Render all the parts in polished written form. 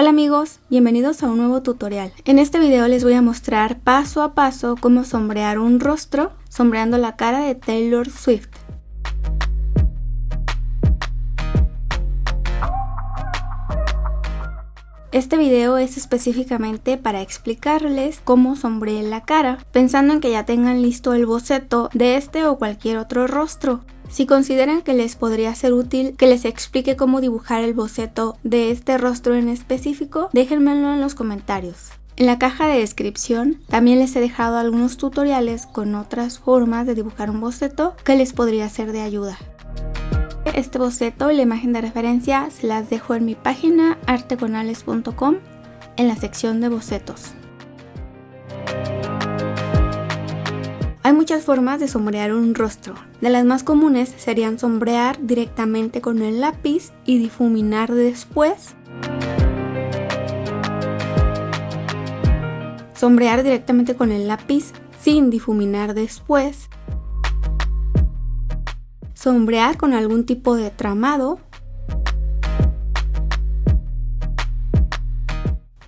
Hola amigos, bienvenidos a un nuevo tutorial. En este video les voy a mostrar paso a paso cómo sombrear un rostro sombreando la cara de Taylor Swift. Este video es específicamente para explicarles cómo sombreé la cara, pensando en que ya tengan listo el boceto de este o cualquier otro rostro. Si consideran que les podría ser útil que les explique cómo dibujar el boceto de este rostro en específico, déjenmelo en los comentarios. En la caja de descripción también les he dejado algunos tutoriales con otras formas de dibujar un boceto que les podría ser de ayuda. Este boceto y la imagen de referencia se las dejo en mi página arteconales.com en la sección de bocetos. Hay muchas formas de sombrear un rostro. De las más comunes serían sombrear directamente con el lápiz y difuminar después. Sombrear directamente con el lápiz sin difuminar después. Sombrear con algún tipo de tramado.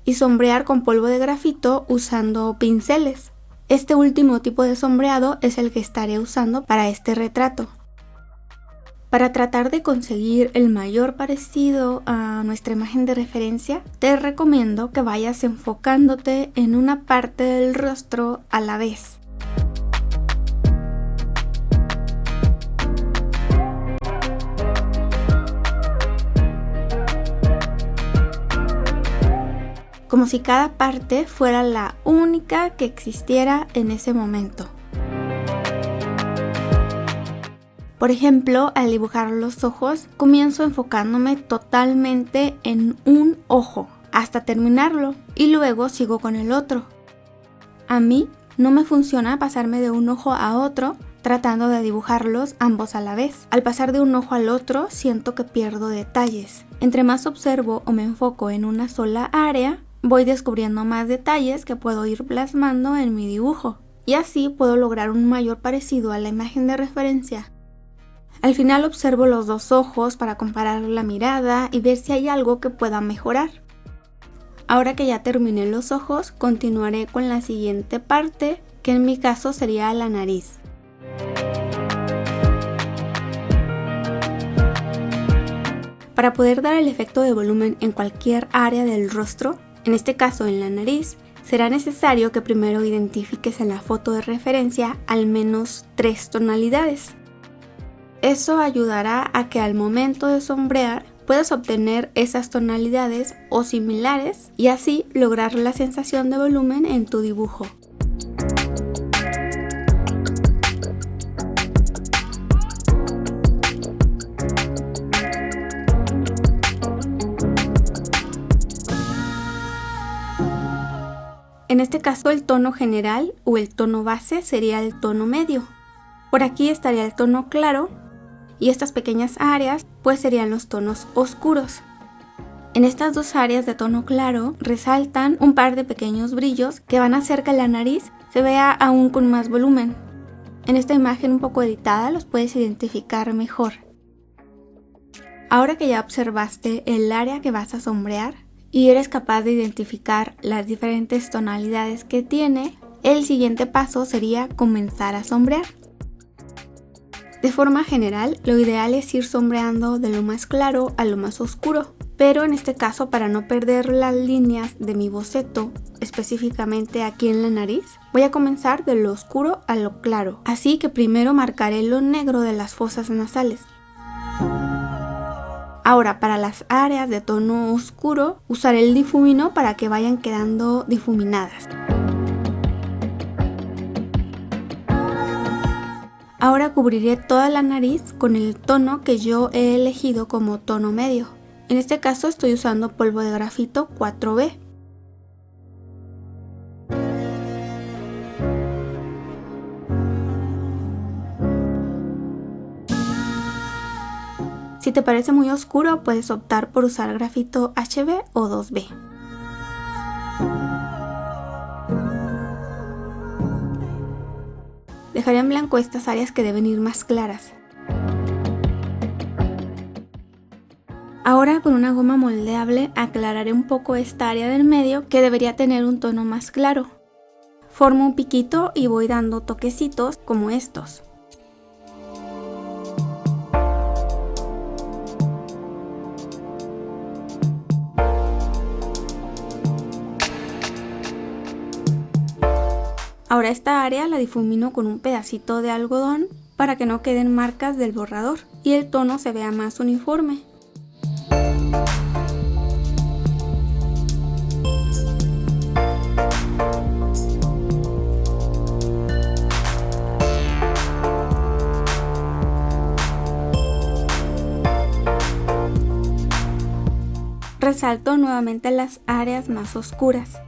Y sombrear con polvo de grafito usando pinceles. Este último tipo de sombreado es el que estaré usando para este retrato. Para tratar de conseguir el mayor parecido a nuestra imagen de referencia, te recomiendo que vayas enfocándote en una parte del rostro a la vez. Como si cada parte fuera la única que existiera en ese momento. Por ejemplo, al dibujar los ojos, comienzo enfocándome totalmente en un ojo hasta terminarlo y luego sigo con el otro. A mí no me funciona pasarme de un ojo a otro tratando de dibujarlos ambos a la vez. Al pasar de un ojo al otro siento que pierdo detalles. Entre más observo o me enfoco en una sola área, voy descubriendo más detalles que puedo ir plasmando en mi dibujo y así puedo lograr un mayor parecido a la imagen de referencia. Al final observo los dos ojos para comparar la mirada y ver si hay algo que pueda mejorar. Ahora que ya terminé los ojos, continuaré con la siguiente parte, que en mi caso sería la nariz. Para poder dar el efecto de volumen en cualquier área del rostro, en este caso en la nariz, será necesario que primero identifiques en la foto de referencia al menos 3 tonalidades. Eso ayudará a que al momento de sombrear puedas obtener esas tonalidades o similares y así lograr la sensación de volumen en tu dibujo. En este caso el tono general o el tono base sería el tono medio. Por aquí estaría el tono claro y estas pequeñas áreas pues serían los tonos oscuros. En estas dos áreas de tono claro resaltan un par de pequeños brillos que van a hacer que la nariz se vea aún con más volumen. En esta imagen un poco editada los puedes identificar mejor. Ahora que ya observaste el área que vas a sombrear y eres capaz de identificar las diferentes tonalidades que tiene, el siguiente paso sería comenzar a sombrear. De forma general, lo ideal es ir sombreando de lo más claro a lo más oscuro, pero en este caso, para no perder las líneas de mi boceto, específicamente aquí en la nariz, voy a comenzar de lo oscuro a lo claro, así que primero marcaré lo negro de las fosas nasales. Ahora, para las áreas de tono oscuro, usaré el difumino para que vayan quedando difuminadas. Ahora cubriré toda la nariz con el tono que yo he elegido como tono medio. En este caso estoy usando polvo de grafito 4B. Si te parece muy oscuro, puedes optar por usar grafito HB o 2B. Dejaré en blanco estas áreas que deben ir más claras. Ahora con una goma moldeable aclararé un poco esta área del medio que debería tener un tono más claro. Formo un piquito y voy dando toquecitos como estos. Ahora esta área la difumino con un pedacito de algodón para que no queden marcas del borrador y el tono se vea más uniforme. Resalto nuevamente las áreas más oscuras.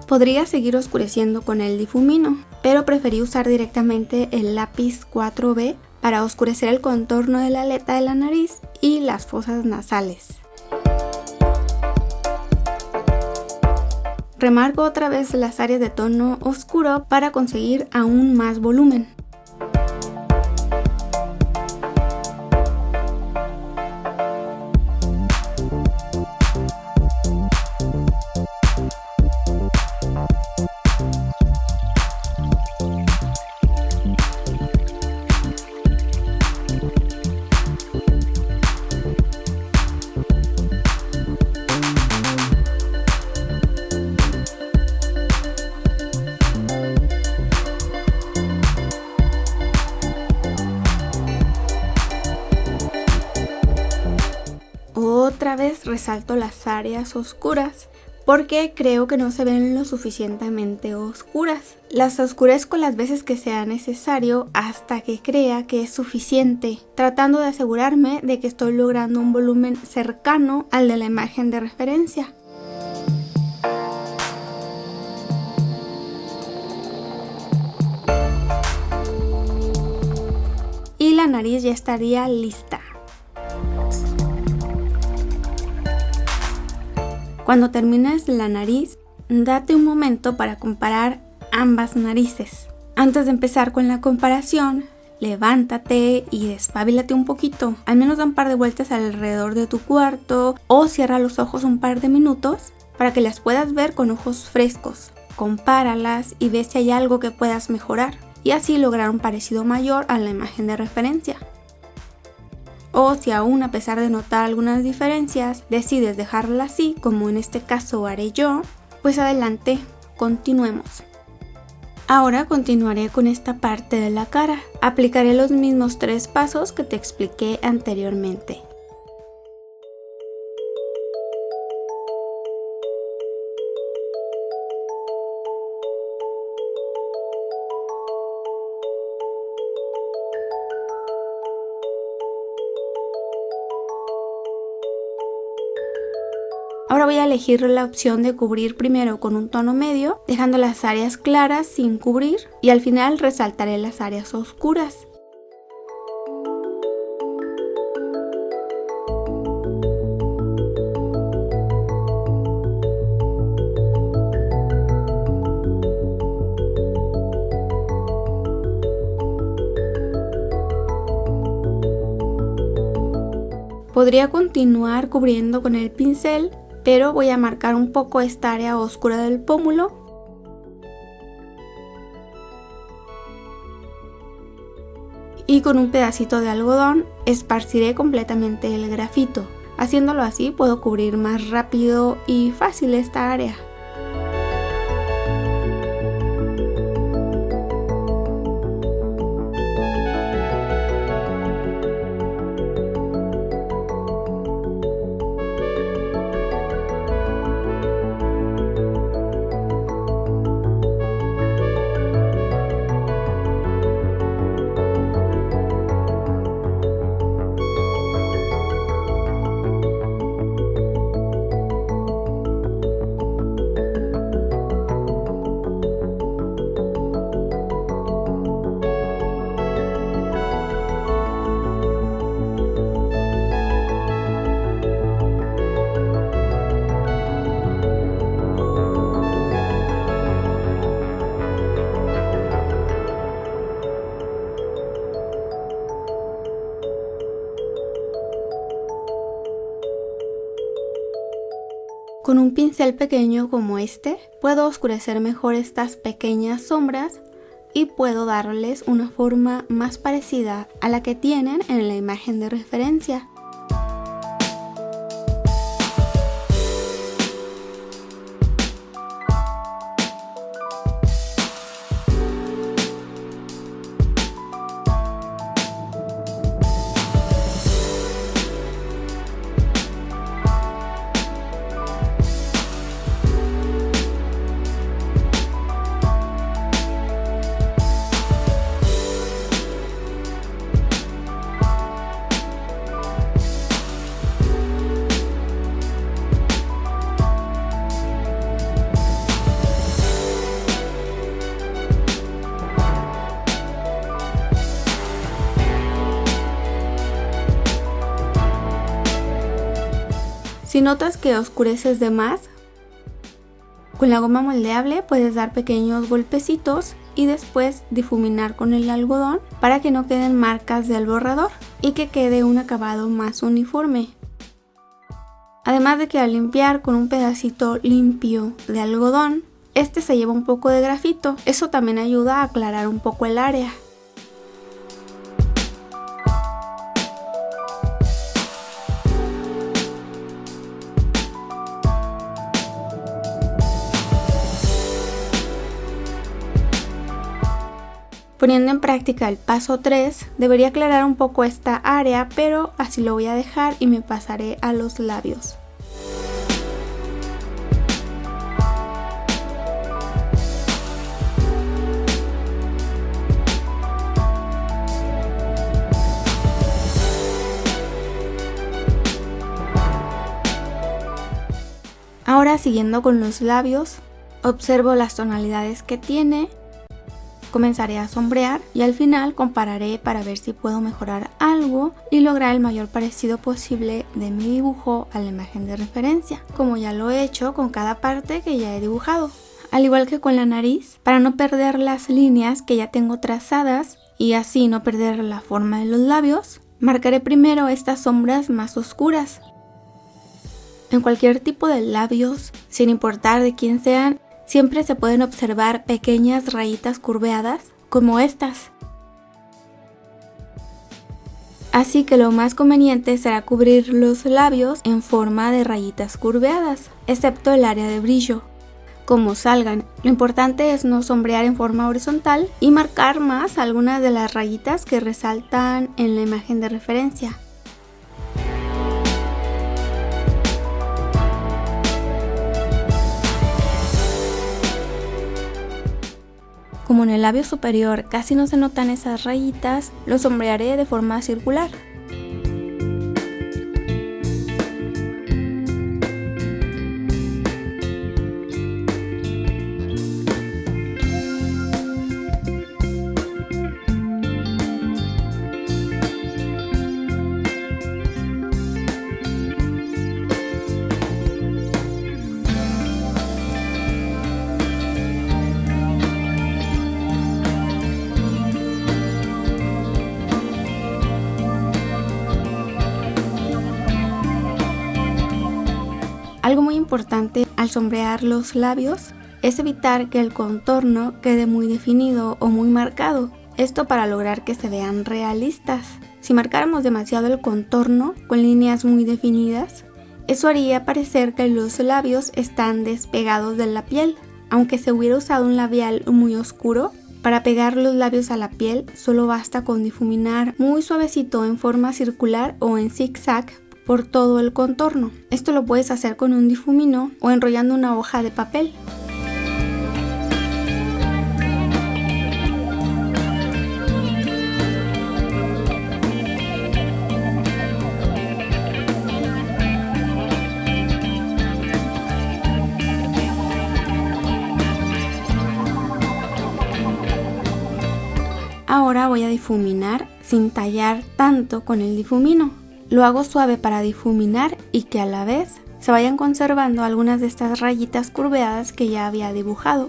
Podría seguir oscureciendo con el difumino, pero preferí usar directamente el lápiz 4B para oscurecer el contorno de la aleta de la nariz y las fosas nasales. Remarco otra vez las áreas de tono oscuro para conseguir aún más volumen. Otra vez resalto las áreas oscuras porque creo que no se ven lo suficientemente oscuras. Las oscurezco las veces que sea necesario hasta que crea que es suficiente, tratando de asegurarme de que estoy logrando un volumen cercano al de la imagen de referencia. Y la nariz ya estaría lista. Cuando termines la nariz, date un momento para comparar ambas narices. Antes de empezar con la comparación, levántate y despabílate un poquito. Al menos da un par de vueltas alrededor de tu cuarto o cierra los ojos un par de minutos para que las puedas ver con ojos frescos. Compáralas y ve si hay algo que puedas mejorar y así lograr un parecido mayor a la imagen de referencia. O si aún a pesar de notar algunas diferencias decides dejarla así, como en este caso haré yo, pues adelante, continuemos. Ahora continuaré con esta parte de la cara. Aplicaré los mismos 3 pasos que te expliqué anteriormente. Ahora voy a elegir la opción de cubrir primero con un tono medio, dejando las áreas claras sin cubrir y al final resaltaré las áreas oscuras. Podría continuar cubriendo con el pincel, pero voy a marcar un poco esta área oscura del pómulo. Y con un pedacito de algodón esparciré completamente el grafito. Haciéndolo así puedo cubrir más rápido y fácil esta área. Con un pincel pequeño como este, puedo oscurecer mejor estas pequeñas sombras y puedo darles una forma más parecida a la que tienen en la imagen de referencia. Si notas que oscureces de más, con la goma moldeable puedes dar pequeños golpecitos y después difuminar con el algodón para que no queden marcas del borrador y que quede un acabado más uniforme. Además de que al limpiar con un pedacito limpio de algodón, este se lleva un poco de grafito, eso también ayuda a aclarar un poco el área. Poniendo en práctica el paso 3, debería aclarar un poco esta área, pero así lo voy a dejar y me pasaré a los labios. Ahora, siguiendo con los labios, observo las tonalidades que tiene. Comenzaré a sombrear y al final compararé para ver si puedo mejorar algo y lograr el mayor parecido posible de mi dibujo a la imagen de referencia, como ya lo he hecho con cada parte que ya he dibujado. Al igual que con la nariz, para no perder las líneas que ya tengo trazadas y así no perder la forma de los labios, marcaré primero estas sombras más oscuras. En cualquier tipo de labios, sin importar de quién sean, siempre se pueden observar pequeñas rayitas curveadas como estas. Así que lo más conveniente será cubrir los labios en forma de rayitas curveadas, excepto el área de brillo, como salgan. Lo importante es no sombrear en forma horizontal y marcar más algunas de las rayitas que resaltan en la imagen de referencia. Como en el labio superior casi no se notan esas rayitas, lo sombrearé de forma circular. Algo muy importante al sombrear los labios es evitar que el contorno quede muy definido o muy marcado, esto para lograr que se vean realistas. Si marcáramos demasiado el contorno con líneas muy definidas, eso haría parecer que los labios están despegados de la piel. Aunque se hubiera usado un labial muy oscuro, para pegar los labios a la piel solo basta con difuminar muy suavecito en forma circular o en zigzag por todo el contorno. Esto lo puedes hacer con un difumino o enrollando una hoja de papel. Ahora voy a difuminar sin tallar tanto con el difumino. Lo hago suave para difuminar y que a la vez se vayan conservando algunas de estas rayitas curveadas que ya había dibujado.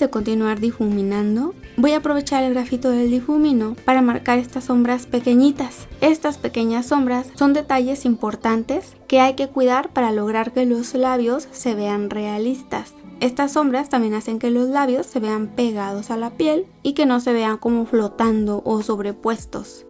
de continuar difuminando, voy a aprovechar el grafito del difumino para marcar estas sombras pequeñitas. Estas pequeñas sombras son detalles importantes que hay que cuidar para lograr que los labios se vean realistas. Estas sombras también hacen que los labios se vean pegados a la piel y que no se vean como flotando o sobrepuestos.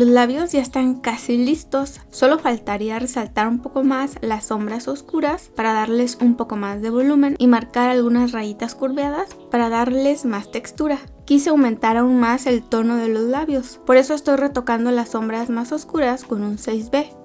Los labios ya están casi listos, solo faltaría resaltar un poco más las sombras oscuras para darles un poco más de volumen y marcar algunas rayitas curveadas para darles más textura. Quise aumentar aún más el tono de los labios, por eso estoy retocando las sombras más oscuras con un 6B.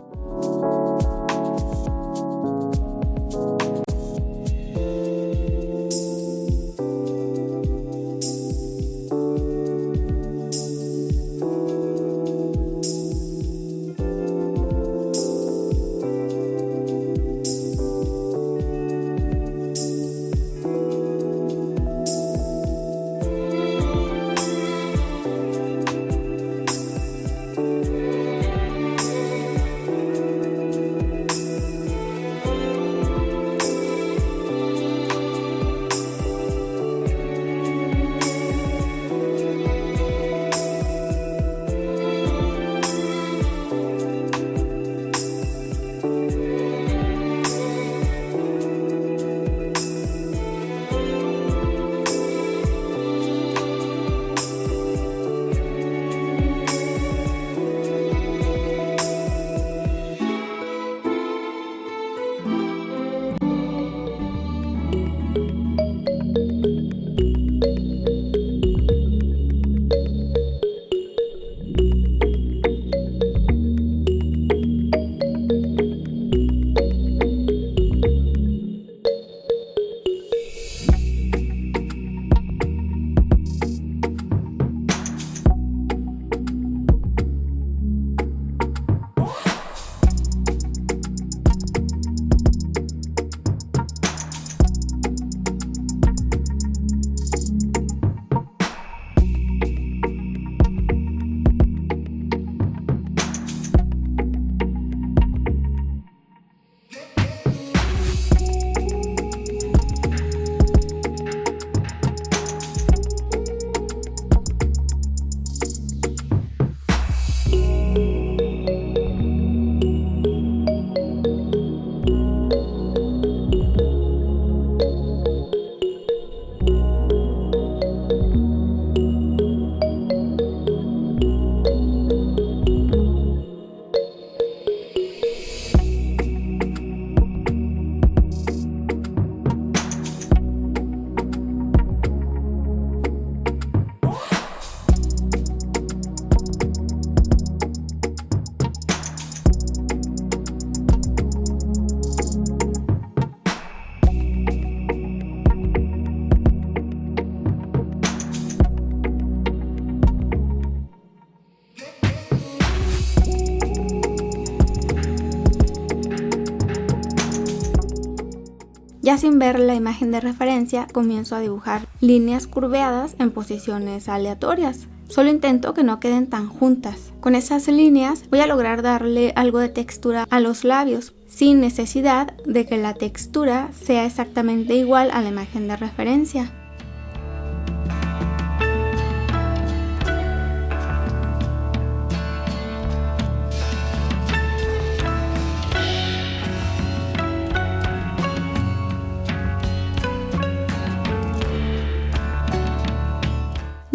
Ya sin ver la imagen de referencia, comienzo a dibujar líneas curveadas en posiciones aleatorias. Solo intento que no queden tan juntas. Con esas líneas voy a lograr darle algo de textura a los labios, sin necesidad de que la textura sea exactamente igual a la imagen de referencia.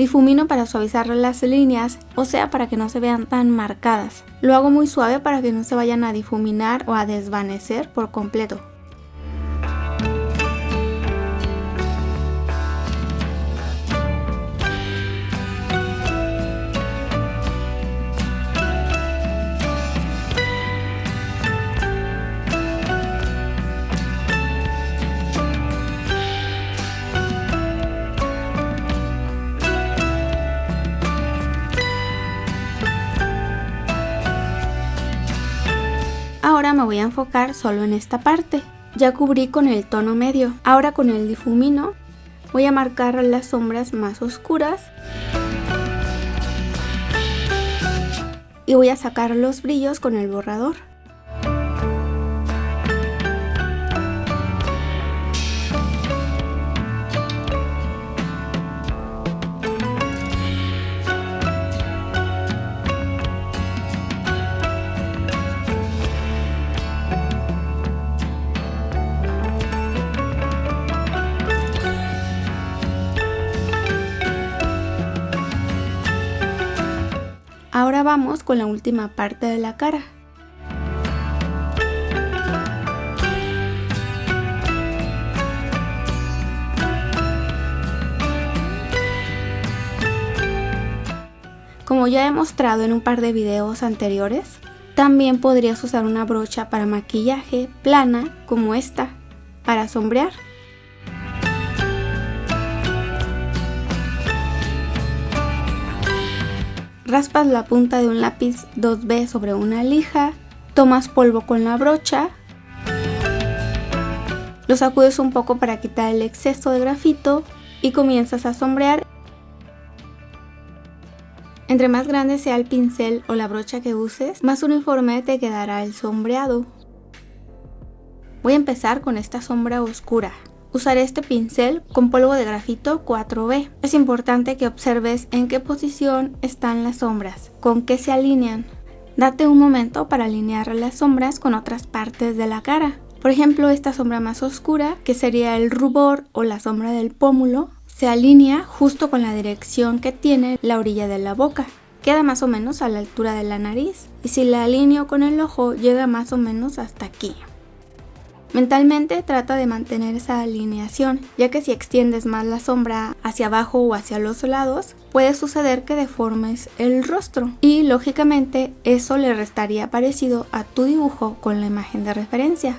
Difumino para suavizar las líneas, o sea, para que no se vean tan marcadas. Lo hago muy suave para que no se vayan a difuminar o a desvanecer por completo. Ahora me voy a enfocar solo en esta parte. Ya cubrí con el tono medio. Ahora con el difumino voy a marcar las sombras más oscuras y voy a sacar los brillos con el borrador. Ahora vamos con la última parte de la cara. Como ya he mostrado en un par de videos anteriores, también podrías usar una brocha para maquillaje plana como esta para sombrear. Raspas la punta de un lápiz 2B sobre una lija, tomas polvo con la brocha, lo sacudes un poco para quitar el exceso de grafito y comienzas a sombrear. Entre más grande sea el pincel o la brocha que uses, más uniforme te quedará el sombreado. Voy a empezar con esta sombra oscura. Usaré este pincel con polvo de grafito 4B. Es importante que observes en qué posición están las sombras, con qué se alinean. Date un momento para alinear las sombras con otras partes de la cara. Por ejemplo, esta sombra más oscura, que sería el rubor o la sombra del pómulo, se alinea justo con la dirección que tiene la orilla de la boca. Queda más o menos a la altura de la nariz, y si la alineo con el ojo, llega más o menos hasta aquí. Mentalmente trata de mantener esa alineación, ya que si extiendes más la sombra hacia abajo o hacia los lados, puede suceder que deformes el rostro y lógicamente eso le restaría parecido a tu dibujo con la imagen de referencia.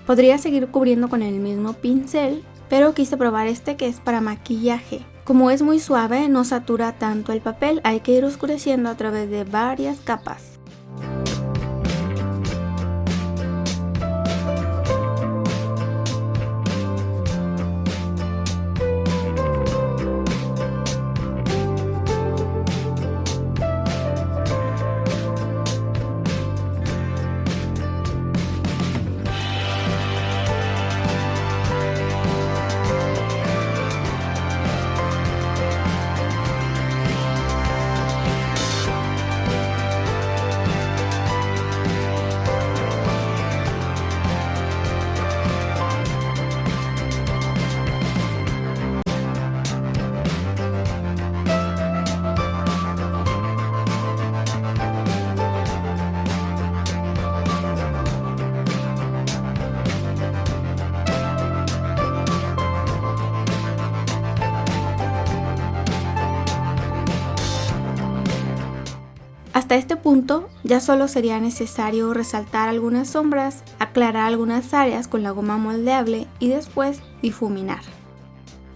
Podría seguir cubriendo con el mismo pincel, pero quise probar este que es para maquillaje. Como es muy suave, no satura tanto el papel, hay que ir oscureciendo a través de varias capas. Hasta este punto ya solo sería necesario resaltar algunas sombras, aclarar algunas áreas con la goma moldeable y después difuminar.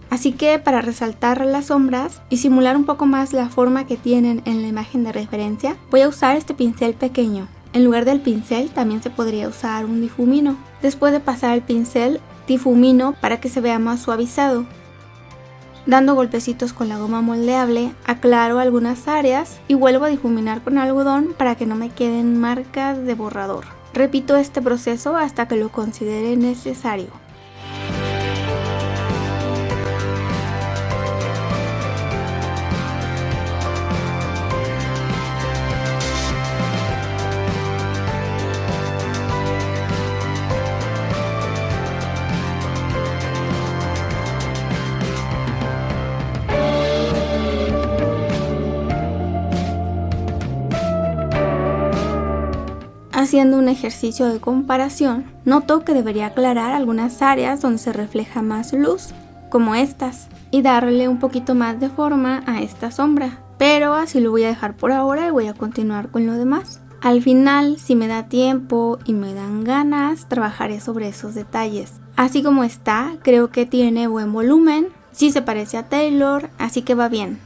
Así que para resaltar las sombras y simular un poco más la forma que tienen en la imagen de referencia, voy a usar este pincel pequeño. En lugar del pincel también se podría usar un difumino. Después de pasar el pincel, difumino para que se vea más suavizado. Dando golpecitos con la goma moldeable, aclaro algunas áreas y vuelvo a difuminar con algodón para que no me queden marcas de borrador. Repito este proceso hasta que lo considere necesario. Haciendo un ejercicio de comparación, noto que debería aclarar algunas áreas donde se refleja más luz, como estas, y darle un poquito más de forma a esta sombra. Pero así lo voy a dejar por ahora y voy a continuar con lo demás. Al final, si me da tiempo y me dan ganas, trabajaré sobre esos detalles. Así como está, creo que tiene buen volumen, sí se parece a Taylor, así que va bien.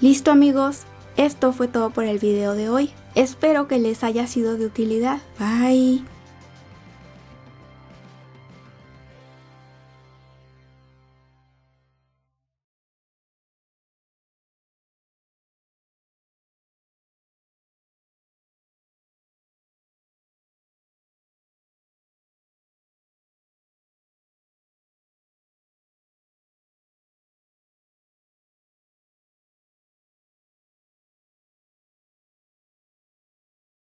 Listo amigos, esto fue todo por el video de hoy. Espero que les haya sido de utilidad. Bye.